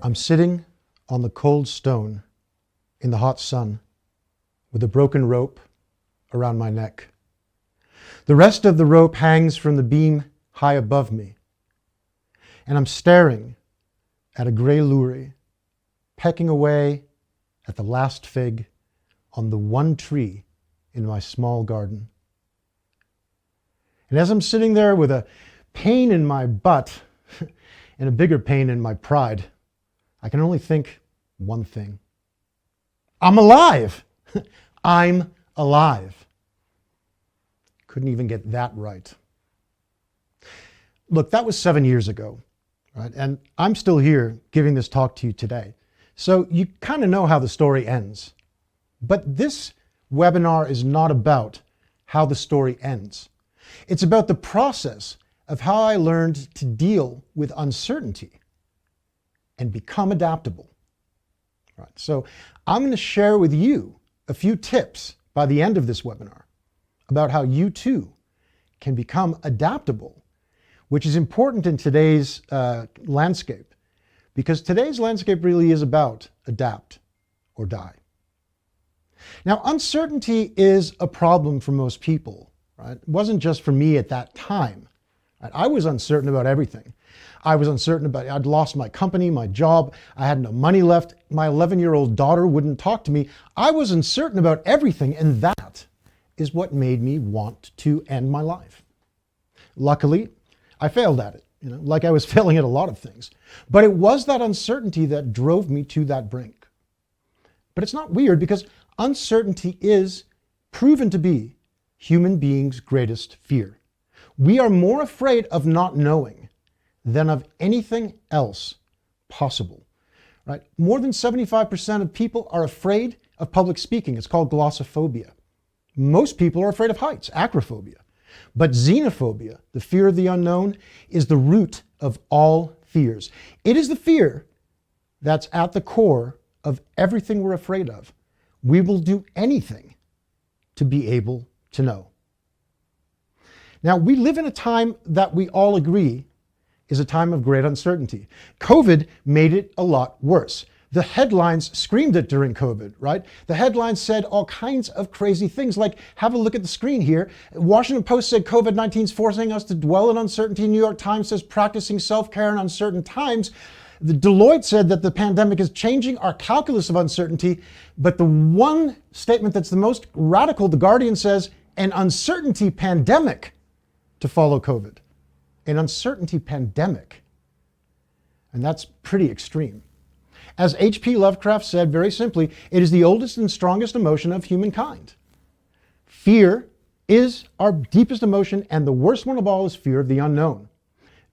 I'm sitting on the cold stone in the hot sun with a broken rope around my neck. The rest of the rope hangs from the beam high above me, and I'm staring at a grey lory pecking away at the last fig on the one tree in my small garden. And as I'm sitting there with a pain in my butt and a bigger pain in my pride, I can only think one thing. I'm alive! I'm alive. Couldn't even get that right. Look, that was 7 years ago, right? And I'm still here giving this talk to you today. So you kind of know how the story ends. But this webinar is not about how the story ends. It's about the process of how I learned to deal with uncertainty and become adaptable. Right. So I'm going to share with you a few tips by the end of this webinar about how you too can become adaptable, which is important in today's landscape, because today's landscape really is about adapt or die. Now, uncertainty is a problem for most people, right? It wasn't just for me at that time. Right? I was uncertain about everything. I was uncertain about, I'd lost my company, my job, I had no money left, my 11-year-old daughter wouldn't talk to me. I was uncertain about everything, and that is what made me want to end my life. Luckily, I failed at it, like I was failing at a lot of things. But it was that uncertainty that drove me to that brink. But it's not weird, because uncertainty is proven to be human beings' greatest fear. We are more afraid of not knowing than of anything else possible, right? More than 75% of people are afraid of public speaking. It's called glossophobia. Most people are afraid of heights, acrophobia. But xenophobia, the fear of the unknown, is the root of all fears. It is the fear that's at the core of everything we're afraid of. We will do anything to be able to know. Now, we live in a time that we all agree is a time of great uncertainty. COVID made it a lot worse. The headlines screamed it during COVID, right? The headlines said all kinds of crazy things, like, have a look at the screen here. Washington Post said COVID-19 is forcing us to dwell in uncertainty. New York Times says practicing self-care in uncertain times. The Deloitte said that the pandemic is changing our calculus of uncertainty. But the one statement that's the most radical, The Guardian says, an uncertainty pandemic to follow COVID. An uncertainty pandemic. And that's pretty extreme. As H.P. Lovecraft said very simply, it is the oldest and strongest emotion of humankind. Fear is our deepest emotion, and the worst one of all is fear of the unknown.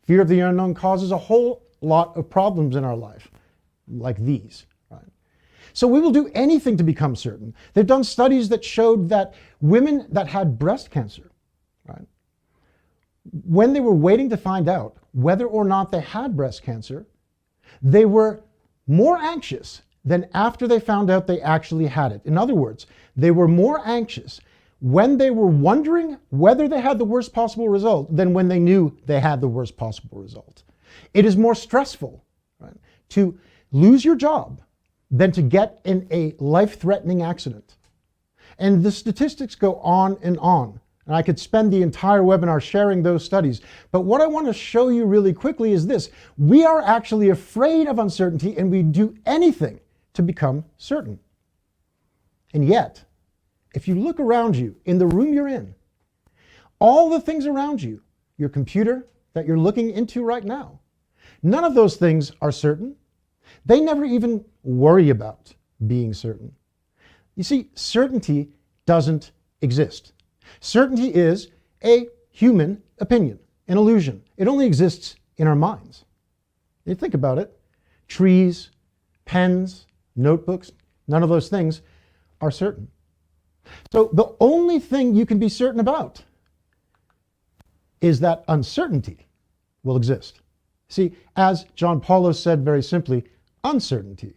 Fear of the unknown causes a whole lot of problems in our life, like these. Right? So we will do anything to become certain. They've done studies that showed that women that had breast cancer, right, when they were waiting to find out whether or not they had breast cancer, they were more anxious than after they found out they actually had it. In other words, they were more anxious when they were wondering whether they had the worst possible result than when they knew they had the worst possible result. It is more stressful, right, to lose your job than to get in a life-threatening accident. And the statistics go on and on. And I could spend the entire webinar sharing those studies. But what I want to show you really quickly is this. We are actually afraid of uncertainty, and we do anything to become certain. And yet, if you look around you in the room you're in, all the things around you, your computer that you're looking into right now, none of those things are certain. They never even worry about being certain. You see, certainty doesn't exist. Certainty is a human opinion, an illusion. It only exists in our minds. You think about it. Trees, pens, notebooks, none of those things are certain. So the only thing you can be certain about is that uncertainty will exist. See, as John Paulo said very simply, uncertainty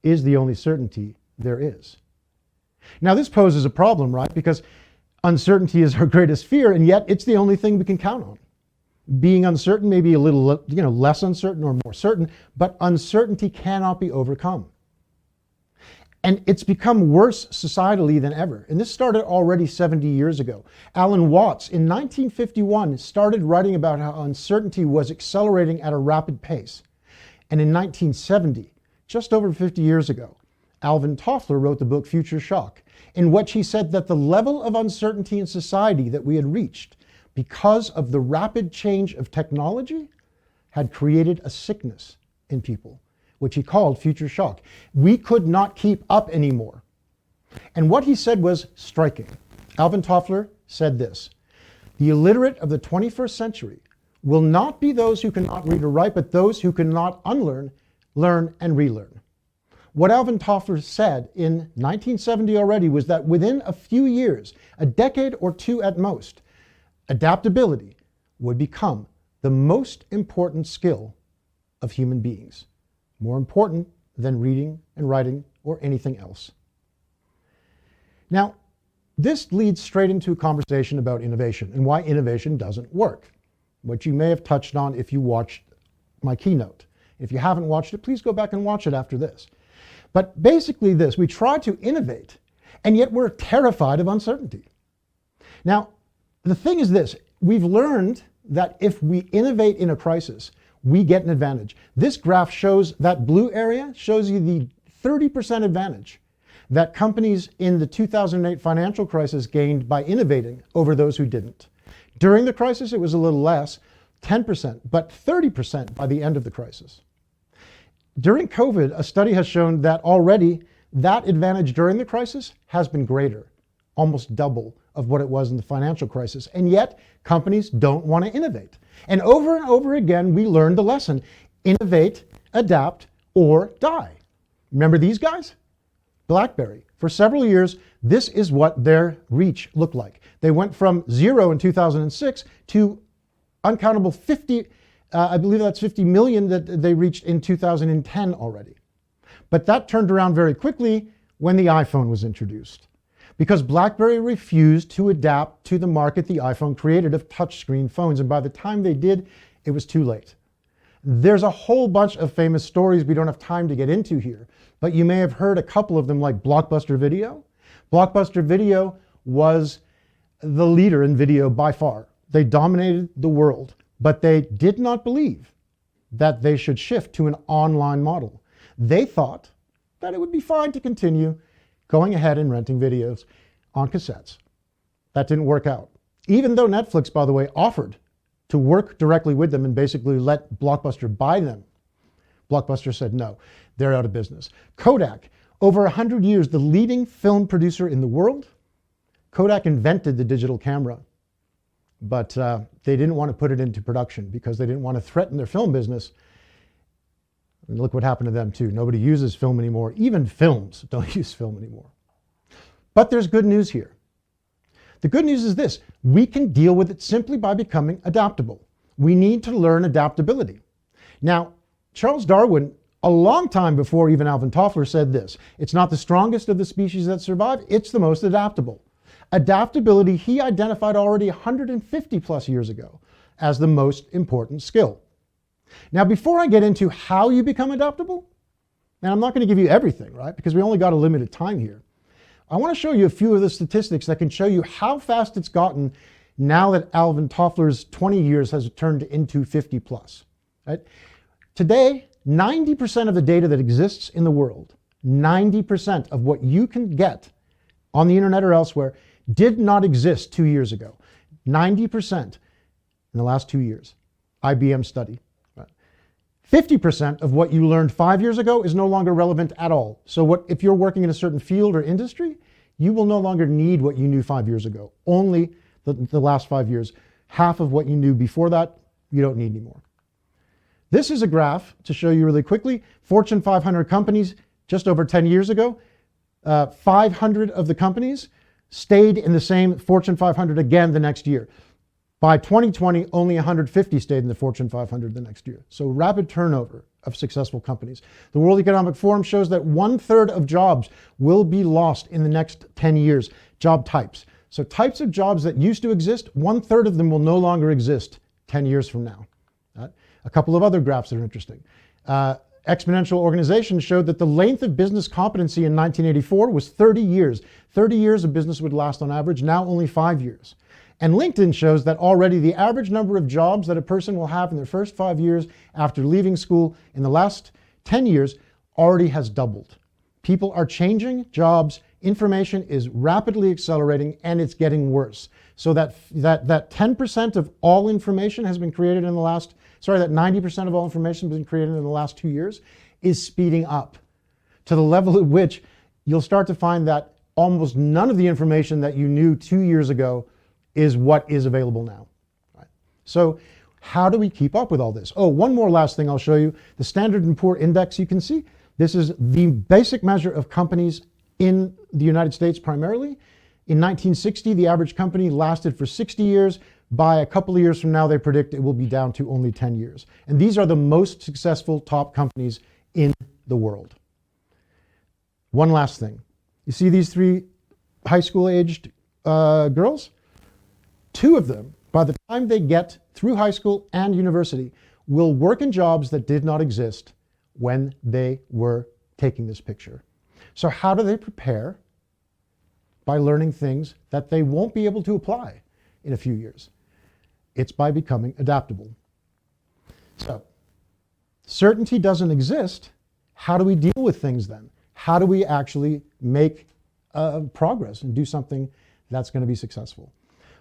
is the only certainty there is. Now this poses a problem, right? Because uncertainty is our greatest fear, and yet it's the only thing we can count on. Being uncertain, maybe a little, less uncertain or more certain, but uncertainty cannot be overcome. And it's become worse societally than ever. And this started already 70 years ago. Alan Watts in 1951 started writing about how uncertainty was accelerating at a rapid pace. And in 1970, just over 50 years ago, Alvin Toffler wrote the book Future Shock, in which he said that the level of uncertainty in society that we had reached because of the rapid change of technology had created a sickness in people, which he called future shock. We could not keep up anymore. And what he said was striking. Alvin Toffler said this: the illiterate of the 21st century will not be those who cannot read or write, but those who cannot unlearn, learn, and relearn. What Alvin Toffler said in 1970 already was that within a few years, a decade or two at most, adaptability would become the most important skill of human beings, more important than reading and writing or anything else. Now, this leads straight into a conversation about innovation and why innovation doesn't work, which you may have touched on if you watched my keynote. If you haven't watched it, please go back and watch it after this. But basically this, we try to innovate, and yet we're terrified of uncertainty. Now, the thing is this, we've learned that if we innovate in a crisis, we get an advantage. This graph shows that blue area, shows you the 30% advantage that companies in the 2008 financial crisis gained by innovating over those who didn't. During the crisis, it was a little less, 10%, but 30% by the end of the crisis. During COVID, a study has shown that already that advantage during the crisis has been greater, almost double of what it was in the financial crisis. And yet, companies don't want to innovate. And over again, we learned the lesson: innovate, adapt, or die. Remember these guys? BlackBerry. For several years, this is what their reach looked like. They went from 0 in 2006 to uncountable 50, I believe that's 50 million that they reached in 2010 already. But that turned around very quickly when the iPhone was introduced, because BlackBerry refused to adapt to the market the iPhone created of touchscreen phones. And by the time they did, it was too late. There's a whole bunch of famous stories we don't have time to get into here, but you may have heard a couple of them, like Blockbuster Video. Blockbuster Video was the leader in video by far. They dominated the world, but they did not believe that they should shift to an online model. They thought that it would be fine to continue going ahead and renting videos on cassettes. That didn't work out. Even though Netflix, by the way, offered to work directly with them and basically let Blockbuster buy them, Blockbuster said no, they're out of business. Kodak, over 100 years, the leading film producer in the world. Kodak invented the digital camera, but they didn't want to put it into production because they didn't want to threaten their film business. And look what happened to them too. Nobody uses film anymore. Even films don't use film anymore. But there's good news here. The good news is this: we can deal with it simply by becoming adaptable. We need to learn adaptability. Now, Charles Darwin, a long time before even Alvin Toffler, said this: it's not the strongest of the species that survive, it's the most adaptable. Adaptability, he identified already 150 plus years ago as the most important skill. Now, before I get into how you become adaptable, and I'm not going to give you everything, right? Because we only got a limited time here. I want to show you a few of the statistics that can show you how fast it's gotten now that Alvin Toffler's 20 years has turned into 50 plus, right? Today, 90% of the data that exists in the world, 90% of what you can get on the internet or elsewhere did not exist 2 years ago. 90% in the last 2 years. IBM study. 50% of what you learned 5 years ago is no longer relevant at all. So if you're working in a certain field or industry, you will no longer need what you knew 5 years ago. Only the last 5 years. Half of what you knew before that, you don't need anymore. This is a graph to show you really quickly. Fortune 500 companies just over 10 years ago, 500 of the companies stayed in the same Fortune 500 again the next year. By 2020, only 150 stayed in the Fortune 500 the next year. So rapid turnover of successful companies. The World Economic Forum shows that 1/3 of jobs will be lost in the next 10 years. Job types. So types of jobs that used to exist, 1/3 of them will no longer exist 10 years from now. A couple of other graphs that are interesting. Exponential Organization showed that the length of business competency in 1984 was 30 years. 30 years a business would last on average, now only 5 years. And LinkedIn shows that already the average number of jobs that a person will have in their first 5 years after leaving school in the last 10 years already has doubled. People are changing jobs, information is rapidly accelerating, and it's getting worse. So that 10% of all information has been created in the last, that 90% of all information has been created in the last 2 years is speeding up to the level at which you'll start to find that almost none of the information that you knew 2 years ago is what is available now. Right? So how do we keep up with all this? Oh, one more last thing I'll show you. The Standard & Poor Index, you can see, this is the basic measure of companies in the United States primarily. In 1960, the average company lasted for 60 years. By a couple of years from now, they predict it will be down to only 10 years. And these are the most successful top companies in the world. One last thing. You see these 3 high school aged girls? 2 of them, by the time they get through high school and university, will work in jobs that did not exist when they were taking this picture. So how do they prepare? By learning things that they won't be able to apply in a few years. It's by becoming adaptable. So, certainty doesn't exist. How do we deal with things then? How do we actually make progress and do something that's going to be successful?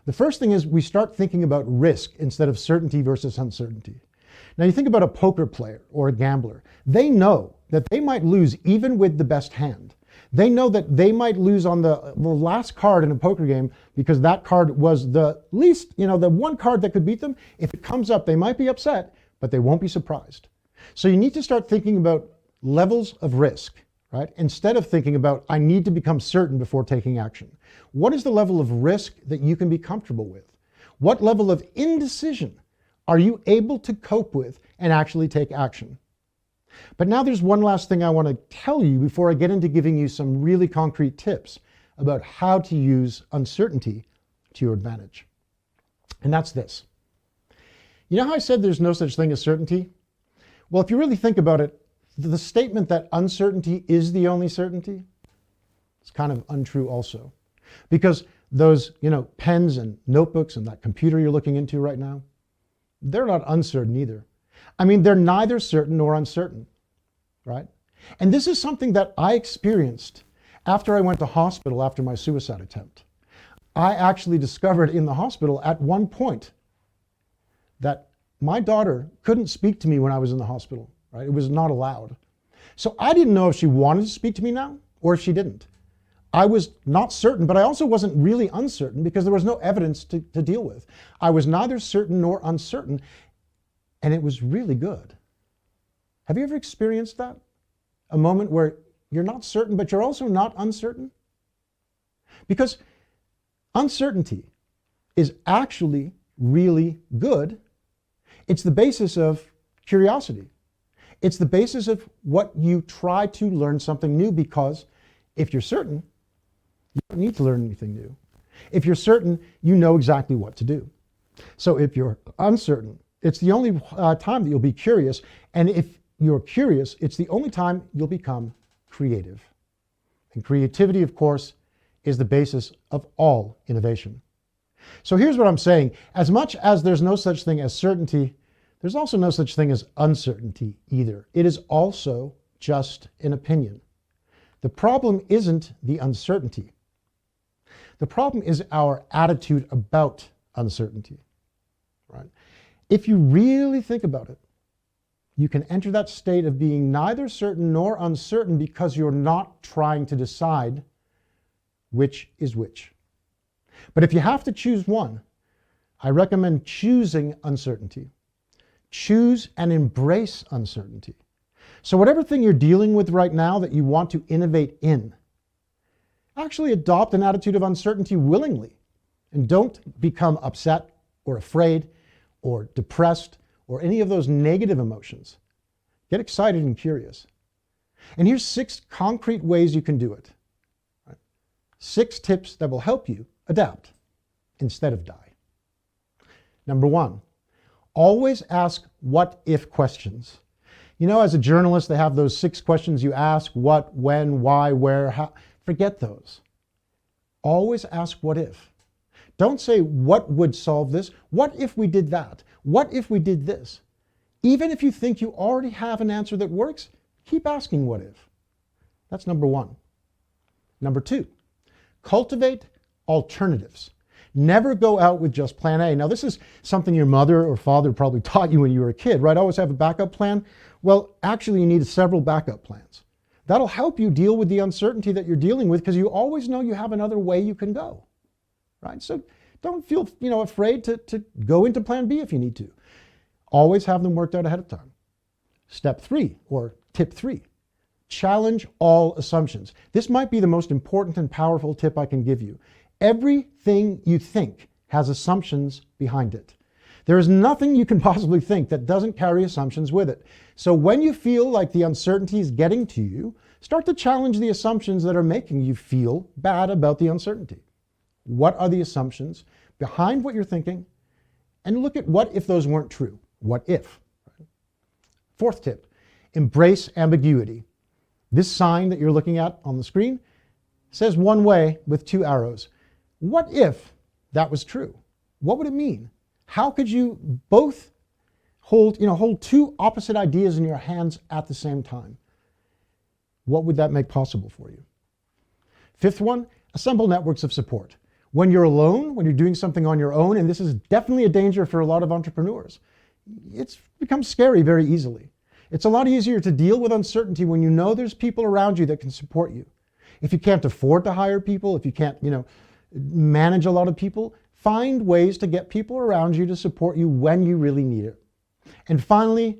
The first thing is we start thinking about risk instead of certainty versus uncertainty. Now you think about a poker player or a gambler. They know that they might lose even with the best hand. They know that they might lose on the last card in a poker game because that card was the least, the one card that could beat them. If it comes up, they might be upset, but they won't be surprised. So you need to start thinking about levels of risk, right? Instead of thinking about, I need to become certain before taking action. What is the level of risk that you can be comfortable with? What level of indecision are you able to cope with and actually take action? But now there's one last thing I want to tell you before I get into giving you some really concrete tips about how to use uncertainty to your advantage. And that's this. You know how I said there's no such thing as certainty? Well, if you really think about it, the statement that uncertainty is the only certainty is kind of untrue also. Because those, pens and notebooks and that computer you're looking into right now, they're not uncertain either. I mean, they're neither certain nor uncertain, right? And this is something that I experienced after I went to hospital after my suicide attempt. I actually discovered in the hospital at one point that my daughter couldn't speak to me when I was in the hospital, right? It was not allowed. So I didn't know if she wanted to speak to me now or if she didn't. I was not certain, but I also wasn't really uncertain because there was no evidence to deal with. I was neither certain nor uncertain. And it was really good. Have you ever experienced that? A moment where you're not certain, but you're also not uncertain? Because uncertainty is actually really good. It's the basis of curiosity. It's the basis of what you try to learn something new, because if you're certain, you don't need to learn anything new. If you're certain, you know exactly what to do. So if you're uncertain, it's the only time that you'll be curious. And if you're curious, it's the only time you'll become creative. And creativity, of course, is the basis of all innovation. So here's what I'm saying. As much as there's no such thing as certainty, there's also no such thing as uncertainty either. It is also just an opinion. The problem isn't the uncertainty. The problem is our attitude about uncertainty, right? If you really think about it, you can enter that state of being neither certain nor uncertain because you're not trying to decide which is which. But if you have to choose one, I recommend choosing uncertainty. Choose and embrace uncertainty. So whatever thing you're dealing with right now that you want to innovate in, actually adopt an attitude of uncertainty willingly, and don't become upset or afraid or depressed or any of those negative emotions. Get excited and curious. And here's 6 concrete ways you can do it. Right? 6 tips that will help you adapt instead of die. Number 1, Always ask what if questions. You know, as a journalist, they have those 6 questions you ask: what, when, why, where, how. Forget those. Always ask what if. Don't say what would solve this. What if we did that? What if we did this? Even if you think you already have an answer that works, keep asking what if. That's number 1. Number 2, cultivate alternatives. Never go out with just plan A. Now, this is something your mother or father probably taught you when you were a kid, right? Always have a backup plan. Well, actually, you need several backup plans. That'll help you deal with the uncertainty that you're dealing with, because you always know you have another way you can go, right? So don't feel, afraid to go into plan B if you need to. Always have them worked out ahead of time. Step 3, or tip 3, challenge all assumptions. This might be the most important and powerful tip I can give you. Everything you think has assumptions behind it. There is nothing you can possibly think that doesn't carry assumptions with it. So when you feel like the uncertainty is getting to you, start to challenge the assumptions that are making you feel bad about the uncertainty. What are the assumptions behind what you're thinking? And look at what if those weren't true. What if? 4th tip, embrace ambiguity. This sign that you're looking at on the screen says one way with 2 arrows. What if that was true? What would it mean? How could you both hold 2 opposite ideas in your hands at the same time? What would that make possible for you? 5th one, assemble networks of support. When you're alone, when you're doing something on your own, and this is definitely a danger for a lot of entrepreneurs, it becomes scary very easily. It's a lot easier to deal with uncertainty when you know there's people around you that can support you. If you can't afford to hire people, if you can't, manage a lot of people, find ways to get people around you to support you when you really need it. And finally,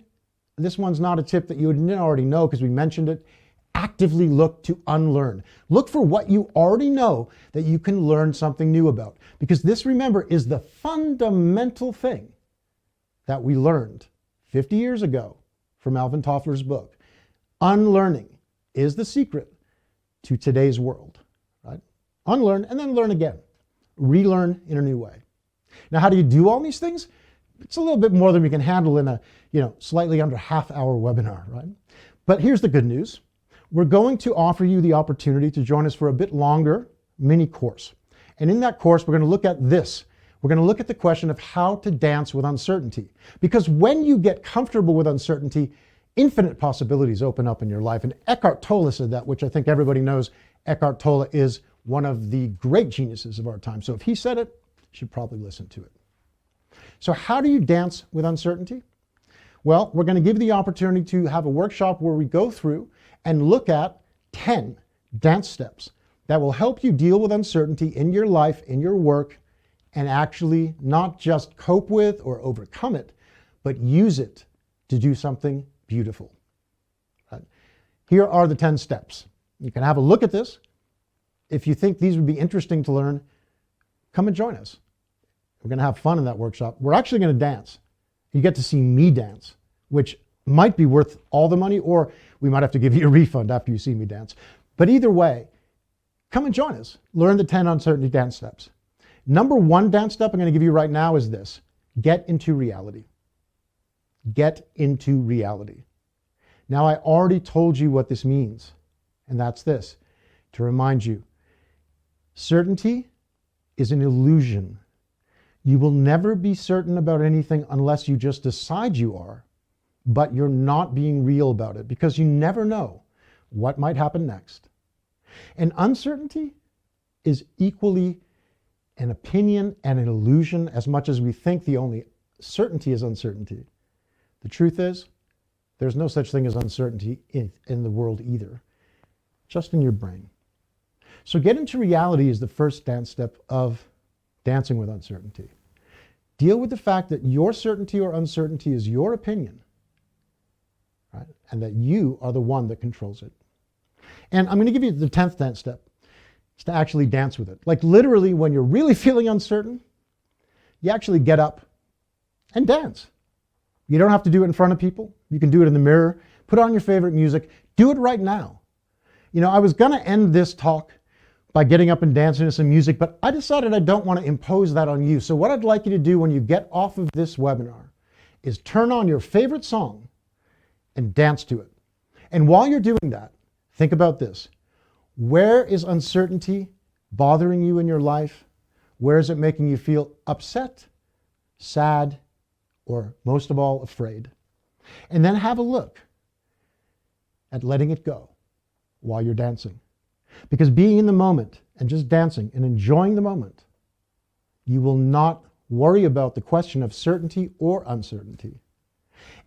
this one's not a tip that you didn't already know because we mentioned it. Actively look to unlearn. Look for what you already know that you can learn something new about. Because this, remember, is the fundamental thing that we learned 50 years ago from Alvin Toffler's book. Unlearning is the secret to today's world. Right? Unlearn and then learn again. Relearn in a new way. Now, how do you do all these things? It's a little bit more than we can handle in a slightly under half-hour webinar, right? But here's the good news. We're going to offer you the opportunity to join us for a bit longer mini course. And in that course, we're going to look at this. We're going to look at the question of how to dance with uncertainty. Because when you get comfortable with uncertainty, infinite possibilities open up in your life. And Eckhart Tolle said that, which I think everybody knows. Eckhart Tolle is one of the great geniuses of our time. So if he said it, you should probably listen to it. So how do you dance with uncertainty? Well, we're going to give you the opportunity to have a workshop where we go through and look at 10 dance steps that will help you deal with uncertainty in your life, in your work, and actually not just cope with or overcome it, but use it to do something beautiful. Right? Here are the 10 steps. You can have a look at this. If you think these would be interesting to learn, come and join us. We're going to have fun in that workshop. We're actually going to dance. You get to see me dance, which might be worth all the money, or we might have to give you a refund after you see me dance. But either way, come and join us. Learn the 10 uncertainty dance steps. Number 1 dance step I'm going to give you right now is this. Get into reality. Get into reality. Now, I already told you what this means, and that's this. To remind you, certainty is an illusion. You will never be certain about anything unless you just decide you are, but you're not being real about it because you never know what might happen next. And uncertainty is equally an opinion and an illusion as much as we think the only certainty is uncertainty. The truth is, there's no such thing as uncertainty in the world either, just in your brain. So get into reality is the first dance step of dancing with uncertainty. Deal with the fact that your certainty or uncertainty is your opinion, right? And that you are the one that controls it. And I'm going to give you the 10th dance step. It's to actually dance with it. Like literally when you're really feeling uncertain, you actually get up and dance. You don't have to do it in front of people. You can do it in the mirror. Put on your favorite music. Do it right now. I was going to end this talk by getting up and dancing to some music, but I decided I don't want to impose that on you. So what I'd like you to do when you get off of this webinar is turn on your favorite song and dance to it. And while you're doing that, think about this. Where is uncertainty bothering you in your life? Where is it making you feel upset, sad, or most of all, afraid? And then have a look at letting it go while you're dancing. Because being in the moment and just dancing and enjoying the moment, you will not worry about the question of certainty or uncertainty.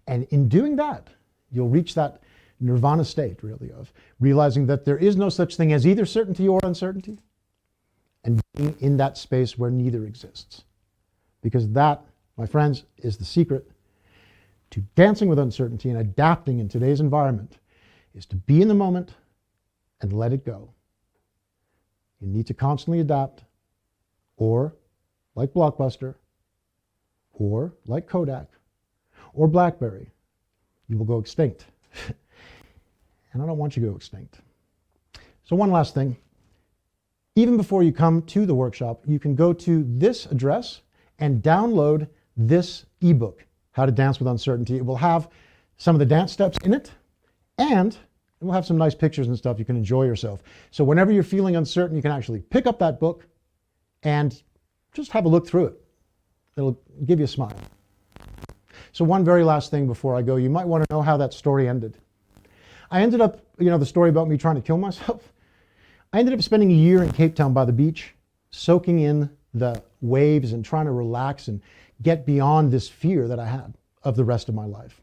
And in doing that, you'll reach that nirvana state, really, of realizing that there is no such thing as either certainty or uncertainty, and being in that space where neither exists. Because that, my friends, is the secret to dancing with uncertainty and adapting in today's environment, is to be in the moment and let it go. You need to constantly adapt, or like Blockbuster, or like Kodak, or BlackBerry, you will go extinct. And I don't want you to go extinct. So one last thing. Even before you come to the workshop, you can go to this address and download this ebook, How to Dance with Uncertainty. It will have some of the dance steps in it, and it will have some nice pictures and stuff. You can enjoy yourself. So whenever you're feeling uncertain, you can actually pick up that book and just have a look through it. It'll give you a smile. So one very last thing before I go, you might want to know how that story ended. I ended up, the story about me trying to kill myself. I ended up spending a year in Cape Town by the beach, soaking in the waves and trying to relax and get beyond this fear that I had of the rest of my life.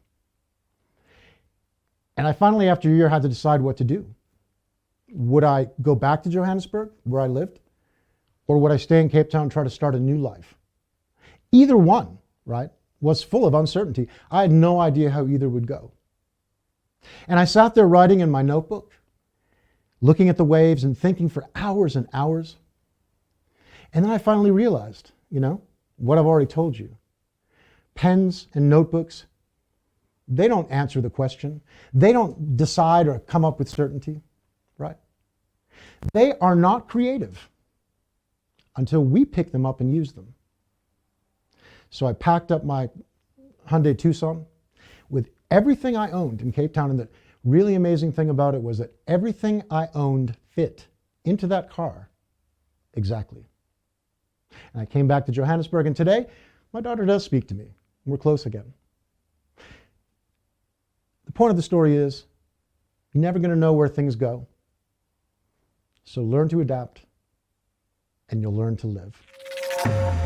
And I finally, after a year, had to decide what to do. Would I go back to Johannesburg, where I lived? Or would I stay in Cape Town and try to start a new life? Either one, right, was full of uncertainty. I had no idea how either would go. And I sat there writing in my notebook, looking at the waves and thinking for hours and hours. And then I finally realized, what I've already told you. Pens and notebooks, they don't answer the question. They don't decide or come up with certainty, right? They are not creative until we pick them up and use them. So I packed up my Hyundai Tucson with everything I owned in Cape Town, and the really amazing thing about it was that everything I owned fit into that car exactly. And I came back to Johannesburg, and today my daughter does speak to me. We're close again. The point of the story is, you're never going to know where things go. So learn to adapt, and you'll learn to live.